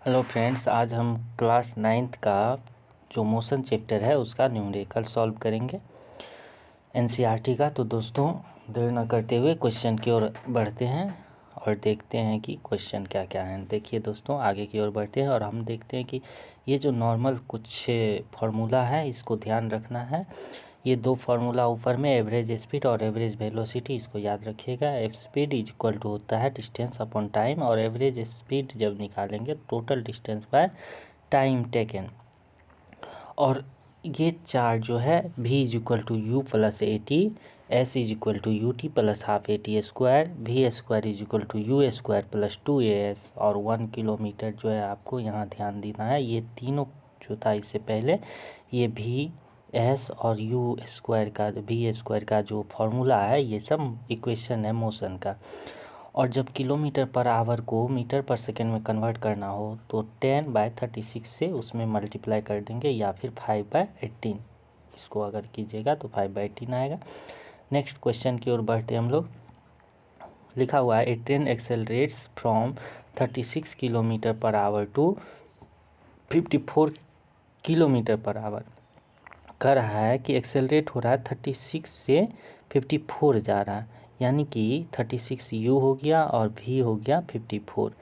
Hello friends, आज हम class 9th का जो मोशन चैप्टर है उसका न्यूमेरिकल सॉल्व करेंगे एनसीईआरटी का। तो दोस्तों, देर न करते हुए क्वेश्चन की ओर बढ़ते हैं और देखते हैं कि क्वेश्चन क्या क्या हैं। देखिए दोस्तों, आगे की ओर बढ़ते हैं और हम देखते हैं कि ये जो नॉर्मल कुछ फार्मूला है इसको ध्यान रखना है। ये दो फार्मूला ऊपर में, एवरेज स्पीड और एवरेज वेलोसिटी, इसको याद रखिएगा। F speed is equal to होता है डिस्टेंस अपॉन टाइम, और एवरेज स्पीड जब निकालेंगे total distance by time taken. और ये चार्ट जो है v is equal to u plus a t, s is equal to u t plus half a t square, v square is equal to u square plus 2as, और 1 kilometre जो है आपको यहाँ ध्यान देना है। ये तीनों जो था इससे पहले, ये भी एस और यू स्क्वायर का, वी स्क्वायर का जो फॉर्मूला है, ये सब इक्वेशन है मोशन का। और जब किलोमीटर पर आवर को मीटर पर सेकेंड में कन्वर्ट करना हो तो 10/36 से उसमें मल्टीप्लाई कर देंगे, या फिर 5/18, इसको अगर कीजिएगा तो 5/18 आएगा। नेक्स्ट क्वेश्चन की ओर बढ़ते हम लोग। लिखा हुआ है, a train accelerates from 36 kilometre per hour to 54 kilometre per hour. कर रहा है कि एक्सेलरेट हो रहा है 36 से 54 जा रहा है, यानी कि 36 यू हो गया और वी हो गया 54,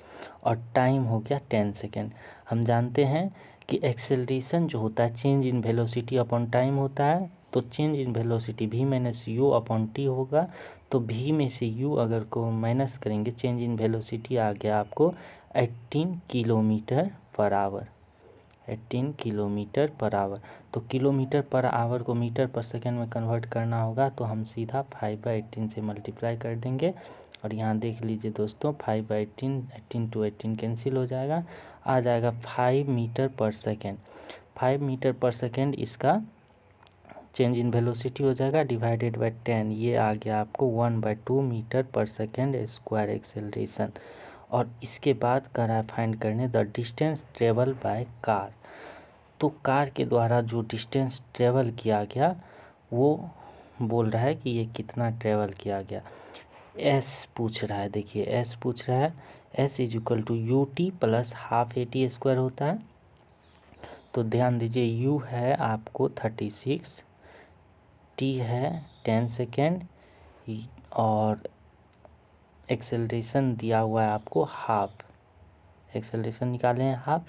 और टाइम हो गया 10 सेकेंड। हम जानते हैं कि एक्सेलरेशन जो होता है change in velocity upon time होता है, तो change in velocity v minus you upon T होगा। तो v में से u अगर को माइनस करेंगे, चेंज इन वेलोसिटी आ गया आपको 18 kilometre per our, 18 kilometre per our. तो किलोमीटर पर आवर को मीटर पर सेकेंड में कन्वर्ट करना होगा, तो हम सीधा 5/18 से मल्टीप्लाई कर देंगे। और यहाँ देख लीजिए दोस्तों, 5/18, 18 to 18 कैंसिल हो जाएगा, आ जाएगा 5 metre per second. 5 metre per second इसका चेंज इन वेलोसिटी हो जाएगा, डिवाइडेड बाय 10, ये आ गया आपको 1/2 metre per second square acceleration. और इसके बाद करा है फाइंड करने the distance travel by car. तो कार के द्वारा जो डिस्टेंस ट्रेवल किया गया वो बोल रहा है कि ये कितना ट्रेवल किया गया। एस पूछ रहा है, देखिए एस पूछ रहा है, s is equal to u t plus half a t square होता है। तो ध्यान दीजिए, यू है आपको 36, टी है 10 सेकेंड, और एक्सेलरेशन दिया हुआ है आपको हाफ, एक्सेलरेशन निकाले हैं हाफ,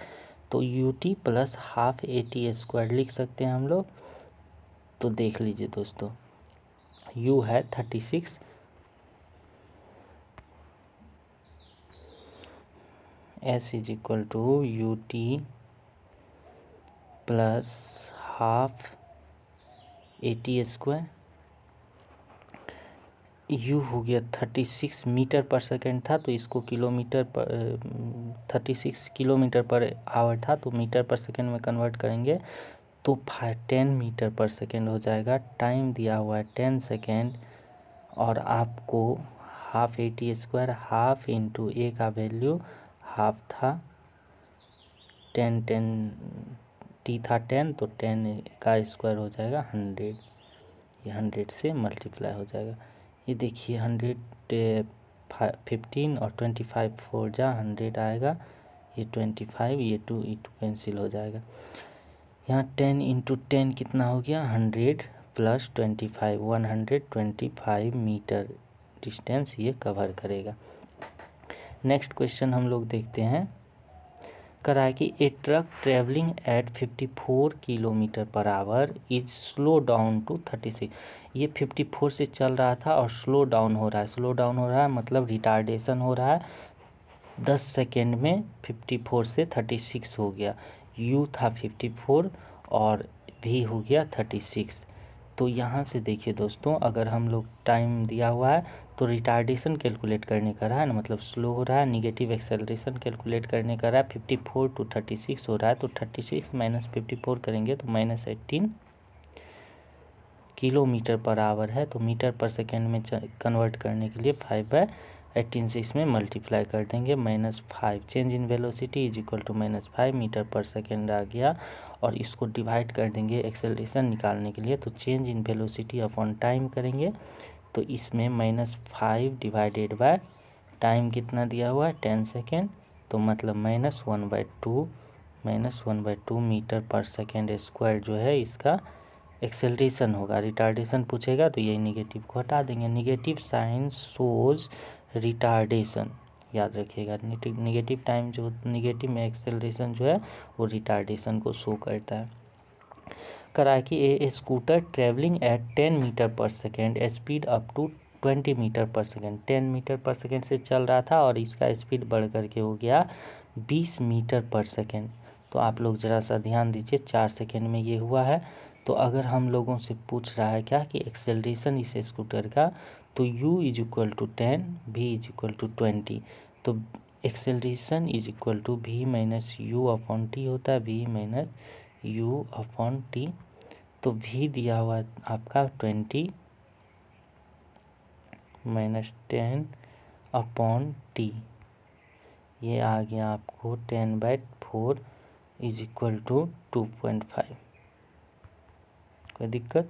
तो you t plus half a t square लिख सकते हैं हम लोग। तो देख लीजिए दोस्तों, u है 36, s is equal to u t plus half a t square, u हो गया 36 मीटर पर सेकेंड था, तो इसको किलोमीटर पर 36 किलोमीटर पर आवर था, तो मीटर पर सेकेंड में कन्वर्ट करेंगे तो 10 मीटर पर सेकेंड हो जाएगा। टाइम दिया हुआ है 10 सेकेंड, और आपको half a t square, half into a का वैल्यू हाफ था, 10 टी था 10, तो 10 का स्क्वायर हो जाएगा 100, ये 100 से मल्टीप्लाई हो जाएगा। ये देखिए 100 15 और 25 4 जा 100 आएगा, ये 25, ये 2 कैंसिल हो जाएगा। यहाँ 10 इंटू 10 कितना हो गया, 100 प्लस 25, 125 मीटर डिस्टेंस ये कवर करेगा। नेक्स्ट क्वेश्चन हम लोग देखते हैं। करा है कि a truck travelling at 54 kilometre per hour is slow down to 36। ये 54 से चल रहा था और स्लो डाउन हो रहा है, स्लो डाउन हो रहा है मतलब रिटार्डेशन हो रहा है। 10 सेकेंड में 54 से 36 हो गया, u था 54 और v हो गया 36। तो यहाँ से देखिए दोस्तों, अगर हम लोग टाइम दिया हुआ है तो रिटार्डेशन कैलकुलेट करने का रहा है ना, मतलब स्लो हो रहा है, निगेटिव एक्सेलरेशन कैलकुलेट करने का रहा है। 54 to 36 हो रहा है, तो 36 माइनस 54 करेंगे तो -18 किलोमीटर पर आवर है, तो मीटर पर सेकेंड में कन्वर्ट करने के लिए 5/18 से इसमें मल्टीप्लाई कर देंगे, -5, change in velocity is equal to -5 metre per second आ गया। और इसको डिवाइड कर देंगे एक्सेलरेशन निकालने के लिए, तो change in velocity upon time करेंगे, तो इसमें -5 डिवाइडेड बाय टाइम कितना दिया हुआ है 10 सेकेंड, तो मतलब -1/2 मीटर पर सेकेंड स्क्वायर जो है इसका एक्सेलरेशन होगा। रिटार्डेशन पूछेगा तो यही निगेटिव को हटा देंगे। निगेटिव साइन शोज रिटार्डेशन, याद रखिएगा। निगेटिव टाइम जो निगेटिव में एक्सेलरेशन जो है वो रिटार्डेशन को शो करता है। करा कि a scooter travelling at 10 metre per second speed up to 20 metre per second, 10 metre per second से चल रहा था और इसका स्पीड बढ़ करके हो गया 20 मीटर पर सेकेंड। तो आप लोग ज़रा सा ध्यान दीजिए, 4 सेकेंड में ये हुआ है। तो अगर हम लोगों से पूछ रहा है क्या कि एक्सेलरेशन इस स्कूटर का, तो u = 10, v = 20। तो एक्सेलरेशन = v - u/t होता है, v - u/t। तो v दिया हुआ है आपका 20 - 10/t, ये आ गया आपको 10/4 = 2.5। कोई दिक्कत?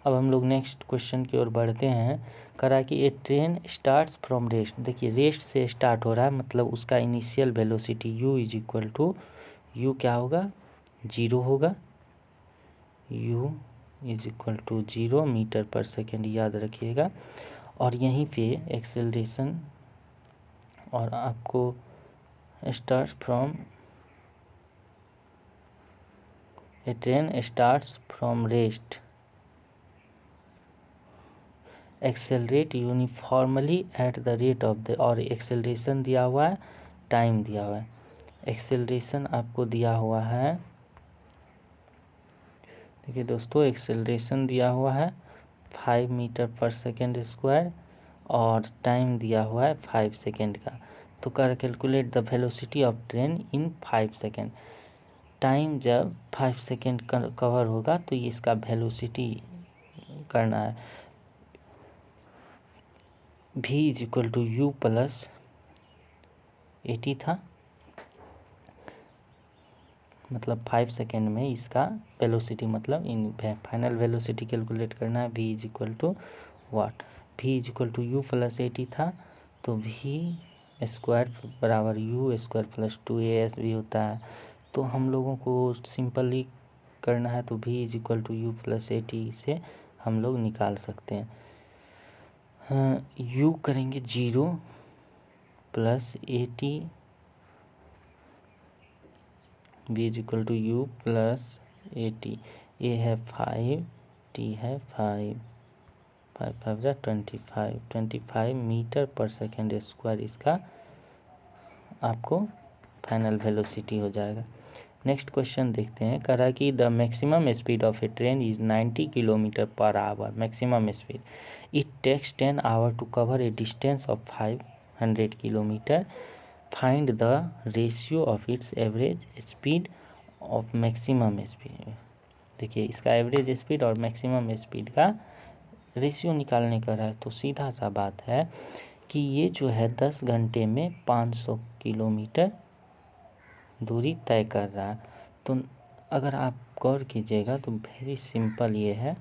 अब हम लोग नेक्स्ट क्वेश्चन की ओर बढ़ते हैं। करा कि ए ट्रेन स्टार्ट्स फ्रॉम रेस्ट। देखिए रेस्ट से स्टार्ट हो रहा है, मतलब उसका इनिशियल वेलोसिटी u क्या होगा, 0 होगा। u = 0 मीटर पर सेकेंड, याद रखिएगा। और यहीं पे एक्सेलरेशन और आपको start from A train starts from rest accelerate uniformly at the rate of the, और एक्सेलरेशन दिया हुआ है, टाइम दिया हुआ है। एक्सेलरेशन आपको दिया हुआ है, देखिए दोस्तों एक्सेलरेशन दिया हुआ है 5 मीटर पर सेकेंड स्क्वायर और टाइम दिया हुआ है 5 सेकेंड का। तो calculate the velocity of train in 5 second. Time जब 5 सेकेंड कवर होगा तो ये इसका वेलोसिटी करना है। v = u + 80 था, मतलब 5 सेकेंड में इसका वेलोसिटी, मतलब इन फाइनल वेलोसिटी कैलकुलेट करना है। v = वाट, v = u + 80 था, तो v² = u² + 2as भी होता है। तो हम लोगों को सिंपली करना है, तो v = u + 80 से हम लोग निकाल सकते हैं। u करेंगे 0 + 80, v = u + 80, a है 5, t है 5, 5 5 = 25 मीटर पर सेकेंड स्क्वायर इसका आपको फाइनल वेलोसिटी हो जाएगा। नेक्स्ट क्वेश्चन देखते हैं। करा कि the maximum speed of a train is 90 kilometre per hour. Maximum speed, it takes 10 hour to cover a distance of 500 kilometre. Find the ratio of its average speed of maximum speed. देखिए इसका average speed और maximum speed का ratio निकालने का है। तो सीधा सा बात है कि ये जो है 10 घंटे में 500 किलोमीटर दूरी तय कर रहा है। तो अगर आप गौर कीजिएगा तो वेरी सिंपल ये है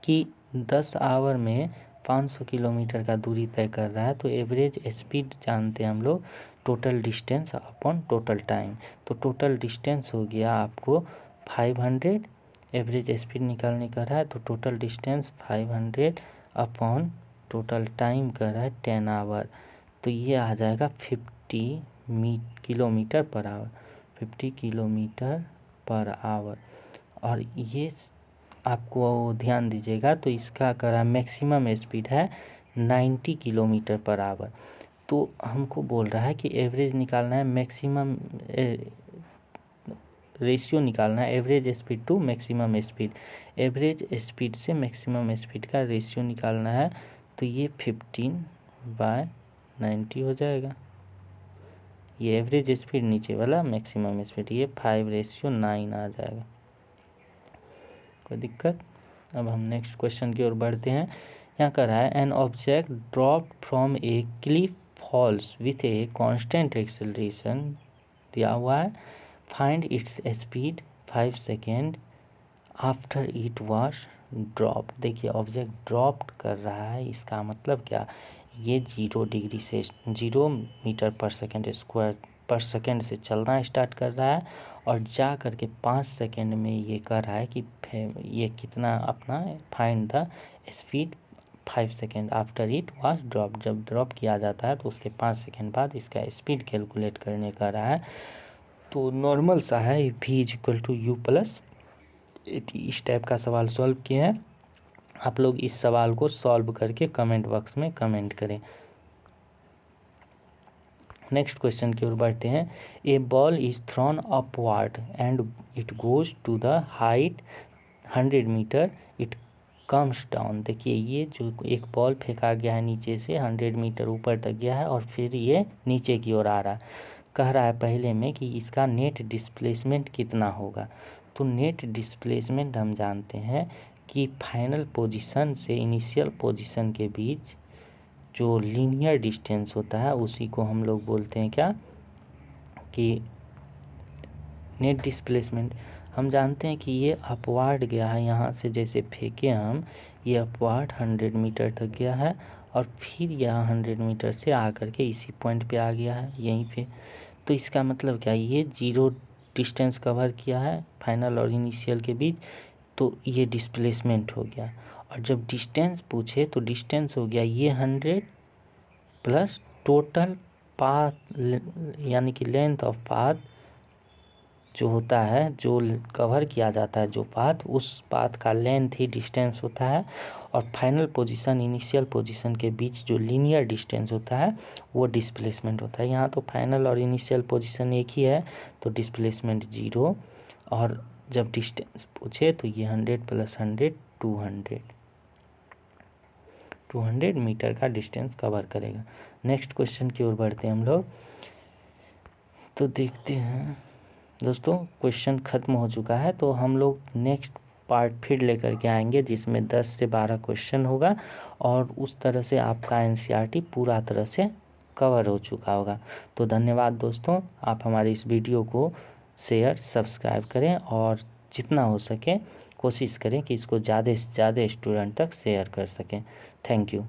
कि 10 आवर में 500 किलोमीटर का दूरी तय कर रहा है, तो एवरेज स्पीड जानते हैं हम लोग total distance upon total time. तो टोटल डिस्टेंस हो गया आपको 500, एवरेज स्पीड निकालने का रहा है, तो total distance 500 upon total time कर रहा है 10 आवर। तो ये आ जाएगा 50 kilometre per our, 50 kilometre per our. और ये आपको ध्यान दीजिएगा, तो इसका करा मैक्सिमम स्पीड है 90 किलोमीटर पर आवर। तो हमको बोल रहा है कि एवरेज निकालना है, मैक्सिमम रेशियो निकालना है, average speed to maximum speed. Average speed से मैक्सिमम स्पीड का रेशियो निकालना है, तो ये 15/90 हो जाएगा। ये एवरेज स्पीड नीचे वाला, मैक्सिमम स्पीड, ये 5:9 आ जाएगा। कोई दिक्कत? अब हम नेक्स्ट क्वेश्चन की ओर बढ़ते हैं। यहाँ कर रहा है an object dropped from a cliff falls with a constant acceleration दिया हुआ है। Find its speed 5 second after it was dropped. देखिए ऑब्जेक्ट ड्रॉप्ड कर रहा है, इसका मतलब क्या, ये 0 डिग्री से 0 मीटर/सेकंड से चलना स्टार्ट कर रहा है और जा कर के 5 सेकंड में ये कर रहा है कि ये कितना अपना find the speed 5 second after it was drop. जब ड्रॉप किया जाता है तो उसके 5 सेकंड बाद इसका स्पीड कैलकुलेट करने का रहा है। तो नॉर्मल सा है, v=u+80। इस टाइप का सवाल सॉल्व किए हैं। आप लोग इस सवाल को सॉल्व करके कमेंट बॉक्स में कमेंट करें। नेक्स्ट क्वेश्चन की ओर बढ़ते हैं। A ball is thrown upward and it goes to the height 100 metre, it comes down. देखिए ये जो एक बॉल फेंका गया है नीचे से 100 मीटर ऊपर तक गया है और फिर ये नीचे की ओर आ रहा है। कह रहा है पहले में कि इसका नेट डिस्प्लेसमेंट कितना होगा। तो नेट डिस्प्लेसमेंट हम जानते हैं कि फाइनल पोजीशन से इनिशियल पोजीशन के बीच जो लीनियर डिस्टेंस होता है उसी को हम लोग बोलते हैं क्या, कि नेट डिस्प्लेसमेंट। हम जानते हैं कि ये अपवार्ड गया है, यहाँ से जैसे फेंके हम, ये अपवार्ड 100 मीटर तक गया है और फिर यहाँ 100 मीटर से आकर के इसी पॉइंट पे आ गया है यहीं पे। तो इसका मतलब क्या, ये 0 डिस्टेंस कवर किया है फाइनल और इनिशियल के बीच, तो ये डिस्प्लेसमेंट हो गया। और जब डिस्टेंस पूछे तो डिस्टेंस हो गया ये 100 प्लस टोटल पाथ, यानी कि लेंथ ऑफ पाथ जो होता है, जो कवर किया जाता है जो पाथ, उस पाथ का लेंथ ही डिस्टेंस होता है। और फाइनल पोजीशन इनिशियल पोजीशन के बीच जो लीनियर डिस्टेंस होता है वो डिस्प्लेसमेंट होता है। यहाँ तो फाइनल और इनिशियल पोजीशन एक ही है तो डिस्प्लेसमेंट 0। और जब डिस्टेंस पूछे तो ये 100 + 100 200 मीटर का डिस्टेंस कवर करेगा। नेक्स्ट क्वेश्चन की ओर बढ़ते हैं हम लोग। तो देखते हैं दोस्तों, क्वेश्चन ख़त्म हो चुका है तो हम लोग नेक्स्ट पार्ट फिर लेकर के आएंगे जिसमें 10 से 12 क्वेश्चन होगा और उस तरह से आपका एनसीईआरटी पूरा तरह से कवर हो चुका होगा। तो धन्यवाद दोस्तों, आप हमारे इस वीडियो को शेयर सब्सक्राइब करें और जितना हो सके कोशिश करें कि इसको ज़्यादा से ज़्यादा स्टूडेंट तक शेयर कर सकें। Thank you.